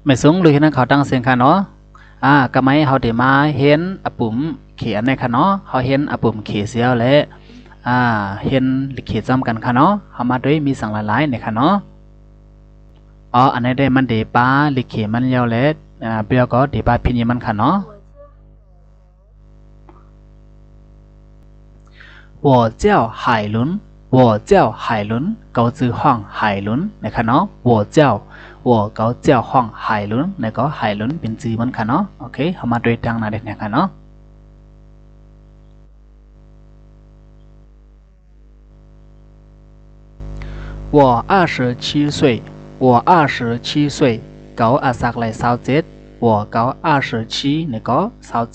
ไม่สูงหรือนั้นเขาตั้งเสียงค่ะเนาะก็ไม่เฮาได้มาเห็นปุ่มเขียนในค่ะเนาะเฮาเห็นปุ่มเขียนเสียวและเห็นเขียนจำกันค่ะเนาะเฮามาด้วยมีสังหลายๆในค่ะเนาะอันนี้ได้มันได้ปาลิเขียนมันยาวและเปียก็ได้ปาพิญญมันค่ะเนาะ我叫海伦我叫海伦高字晃海伦นะคะเนาะ我ก็เจ้าห้อง海伦แล้วก็海伦เป็นชื่อมันค่ะเนาะโอเคเฮามาด้วยทางหน้าเด็กนะคะเนาะ我27岁我27岁เกาอาสักไหล27我เกา27แล้วก็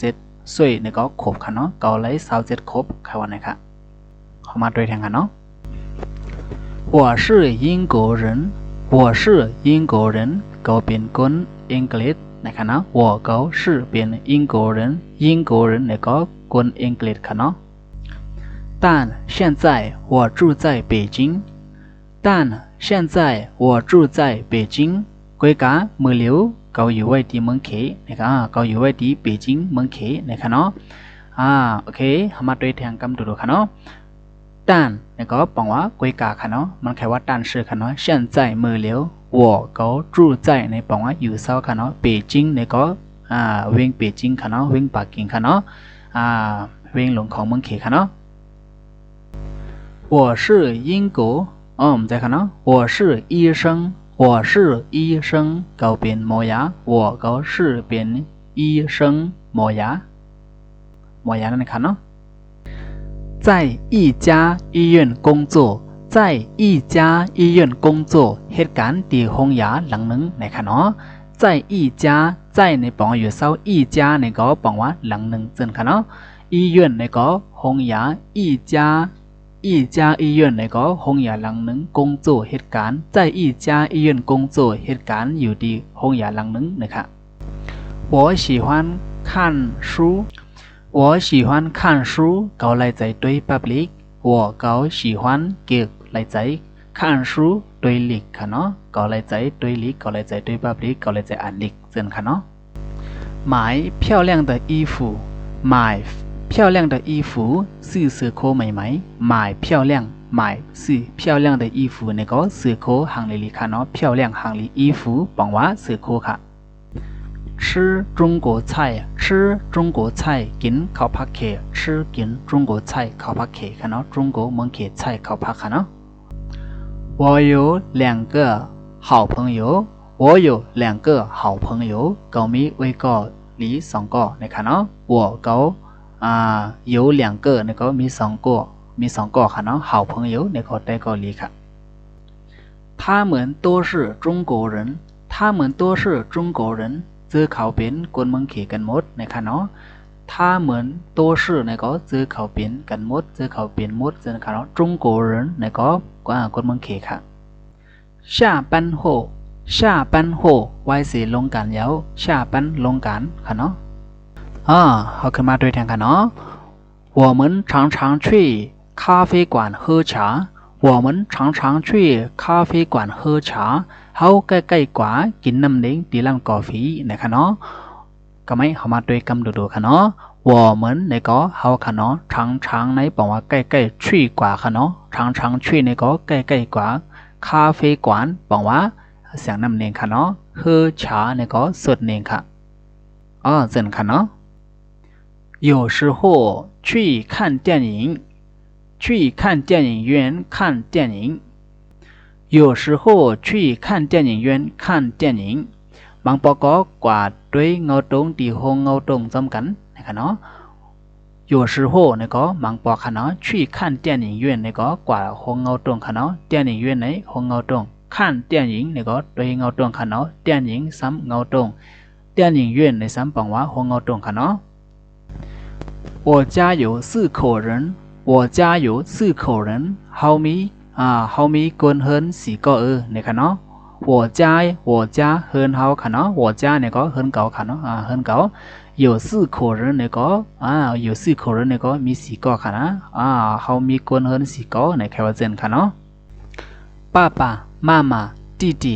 27岁แล้วก็ครบค่ะเนาะเกาไหล27ครบค่ะว่านะคะเฮามาด้วยทางกันเนาะ我是英国人我是英国人ก็เป็นคนอังกฤษนะคะเนาะ我ก็是เป็น英国人แล้วก็คนอังกฤษค่ะเนาะ但现在我住在北京但现在我住在北京กวยกามื้อเหลียวก็อยู่ไว้ที่เมืองเขนะคะก็อยู่ไว้ที่北京เมืองเขนะคะเนาะโอเคเฮามาด้วยทางกำดูค่ะเนาะ但แล้วก็บอกว่ากวยกาค่ะเนาะมันแค่ว่า但是ค่ะเนาะ现在มื้อเหลียว我ก็住在ในบอกว่าอยู่เซาค่ะเนาะ北京แล้วก็เวียง北京ค่ะเนาะเวียงปักกิ่งค่ะเนาะเวียงหลวงของเมืองเขค่ะเนาะ我是英国ไม่ใช่ค่ะเนาะ我是医生我是医生ก็เป็นหมอยา我ก็是เป็น医生หมอยานั่นค่ะเนาะ在一家医院工作在一家医院工作เหตุการณ์ที่โรงยาหลังนึงนะคะเนาะ在一家在ในปองอยู่เซา一家ในก็ปองว่าหลังนึงจังค่ะเนาะ医院ในก็โรงยา一家医院ในก็โรงยาหลังนึง工作เหตุการณ์在一家医院工作เหตุการณ์อยู่ที่โรงยาหลังนึงนะคะ我喜欢看书我喜欢看书ก็来在对 public 我ก็喜欢เก็บ来在看书对ลิกค่ะเนาะก็来在对ลิกก็来在对 public ก็来在อ่านลิกจังค่ะเนาะ买漂亮的衣服买漂亮的衣服ซื้อเสื้อโคใหม่ๆ买漂亮买ซื้อ漂亮的衣服นี่ก็เสื้อโคหางลิค่ะเนาะ漂亮หางลิ衣服บอกว่าเสื้อโคค่ะ吃中国菜吃中国菜กินข้าวผัดเข吃กิน中国菜ข้าวผัดเขค่ะเนาะ中国เมืองเข菜ข้าวผัดค่ะเนาะ我有2个好朋友我有2个好朋友ก็มีไว้ก็หลี2ก็นะคะเนาะ我ก็有2个นี่ก็มี2个ค่ะเนาะ好朋友นี่ก็ได้ก็หลีค่ะ他们都是中国人他们都是中国人เจอเขาเป็นคนเมืองเขกันหมดนะคะเนาะ他们都是นี่ก็เจอเขาเป็นกันหมดเจอเขาเป็นหมดเจอนะคะเนาะ中国人นี่ก็คนเมืองเขค่ะ下班后ไว้สิลงการแล้ว下班ลงการค่ะเนาะเฮาขึ้นมาด้วยทางค่ะเนาะ我们常常去咖啡馆喝茶我们常常去咖啡馆喝茶เฮาใกล้ๆกว่ากินน้ำเล้งที่ร้านกาแฟนะคะเนาะก็ไม่เฮามาด้วยคำดูๆค่ะเนาะ我们นี่ก็เฮาค่ะเนาะ常常ในบอกว่าใกล้ๆ去กว่าค่ะเนาะ常常去นี่ก็ใกล้ๆกว่าคาเฟ่กวนบอกว่าเสียงน้ำเนียงค่ะเนาะ喝茶นี่ก็สดเนียงค่ะจังค่ะเนาะ有时候去看电影去看电影院看电影有时候去看电影院看电影บางปอก็กว่าด้วยเงาตรงที่ห้องเงาตรงซ้ำกันนะคะเนาะ有时候นี่ก็บางปอค่ะเนาะ去看电影院นี่ก็กว่าห้องเงาตรงค่ะเนาะ电影院ในห้องเงาตรง看电影นี่ก็ด้วยเงาตรงค่ะเนาะ电影ซ้ำเงาตรง电影院ในซ้ำบอกว่าห้องเงาตรงค่ะเนาะ我家有4口人我家有4口人เฮามีคนเฮิน4ก็นะคะเนาะ我家เฮินเฮาค่ะเนาะ我家นี่ก็เฮินเก่าค่ะเนาะเฮินเก่า有4口人นี่ก็有4口人นี่ก็มี4ก็ค่ะนะเฮามีคนเฮิน4ก็ในแค่ว่าเจนค่ะเนาะ爸爸妈妈弟弟